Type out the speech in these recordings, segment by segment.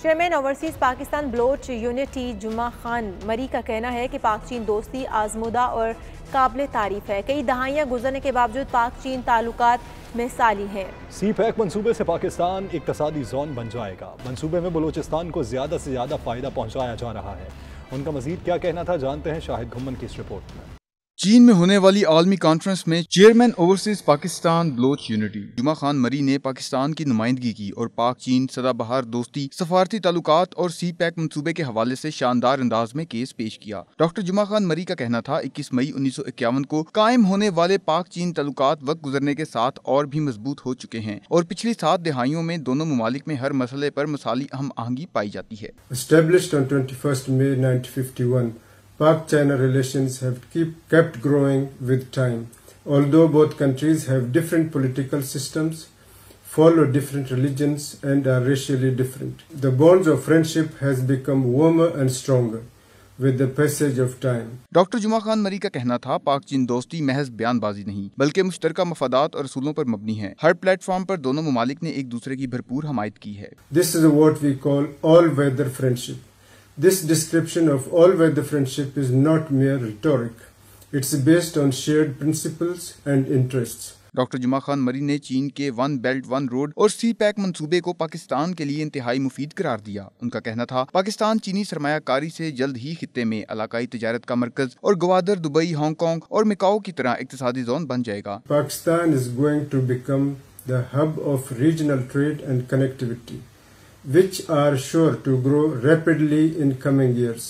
Chairman overseas Pakistan Baloch unity جمعہ خان مری کا کہنا ہے کہ پاک چین دوستی آزمودہ اور قابل تعریف ہے۔ کئی دہائیاں گزرنے کے باوجود پاک چین تعلقات مثالی ہیں۔ سی پیک منصوبے سے پاکستان اقتصادی زون بن جائے گا۔ منصوبے میں بلوچستان کو زیادہ سے زیادہ فائدہ پہنچایا جا رہا ہے۔ ان کا مزید کیا کہنا تھا، جانتے ہیں شاہد گھمن کی اس رپورٹ میں۔ چین میں ہونے والی عالمی کانفرنس میں chairman overseas Pakistan Baloch unity جمعہ خان مری نے پاکستان کی نمائندگی کی اور پاک چین سدا بہار دوستی، سفارتی تعلقات اور سی پیک منصوبے کے حوالے سے شاندار انداز میں کیس پیش کیا۔ ڈاکٹر جمعہ خان مری کا کہنا تھا 21 مئی 1951 کو قائم ہونے والے پاک چین تعلقات وقت گزرنے کے ساتھ اور بھی مضبوط ہو چکے ہیں اور پچھلی 7 دہائیوں میں دونوں ممالک میں ہر مسئلے پر مثالی ہم آہنگی پائی جاتی ہے۔ Established on 21st May 1951, Pak-China relations have kept growing with time. Although both countries have different political systems, follow different religions and are racially different, the bonds of friendship has become warmer and stronger with the passage of time. Doctor جمعہ خان مری کا کہنا تھا پاک چین دوستی محض بیان بازی نہیں بلکہ مشترکہ مفادات اور اصولوں پر مبنی ہے۔ ہر پلیٹ فارم پر دونوں ممالک نے ایک دوسرے کی بھرپور حمایت کی ہے۔ This is what we call all-weather friendship. This description of all-weather friendship is not mere rhetoric. It's based on shared principles and interests. Doctor جمعہ خان مری نے چین کے ون بیلٹ ون روڈ اور سی پیک منصوبے کو پاکستان کے لیے انتہائی مفید قرار دیا۔ ان کا کہنا تھا پاکستان چینی سرمایہ کاری سے جلد ہی خطے میں علاقائی تجارت کا مرکز اور گوادر، دبئی، ہانگ کانگ اور مکاؤ کی طرح اقتصادی زون بن جائے گا۔ Pakistan is going to become the hub of regional trade and connectivity, which are sure to grow rapidly in coming years.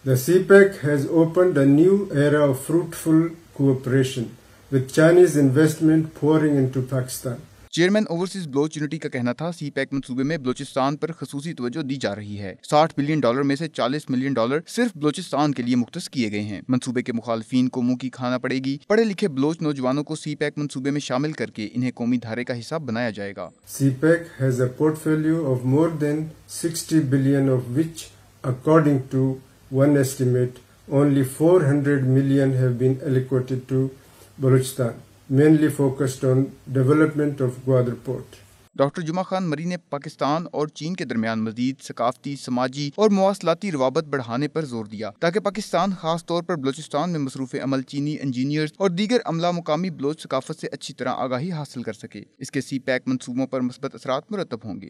The CPEC has opened a new era of fruitful cooperation, with Chinese investment pouring into Pakistan. Chairman overseas Baloch unity کا کہنا تھا سی pack منصوبے میں بلوچستان پر خصوصی توجہ دی جا رہی ہے۔ $60 بلین میں سے $40 ملین صرف بلوچستان کے لیے مختص کیے گئے ہیں۔ منصوبے کے مخالفین کو منہ کی کھانا پڑے گی۔ پڑھے لکھے بلوچ نوجوانوں کو سی پیک منصوبے میں شامل کر کے انہیں قومی دھارے کا حصہ بنایا جائے گا۔ CPEC has a portfolio of more than $60 billion, of which, according to one estimate, only $400 million have been allocated to Balochistan, mainly focused on development of Gwadar port. Doctor جمعہ خان مری نے پاکستان اور چین کے درمیان مزید ثقافتی، سماجی اور مواصلاتی روابط بڑھانے پر زور دیا تاکہ پاکستان خاص طور پر بلوچستان میں مصروف عمل چینی انجینئرز اور دیگر عملہ مقامی بلوچ ثقافت سے اچھی طرح آگاہی حاصل کر سکے۔ اس کے سی پیک منصوبوں پر مثبت اثرات مرتب ہوں گے۔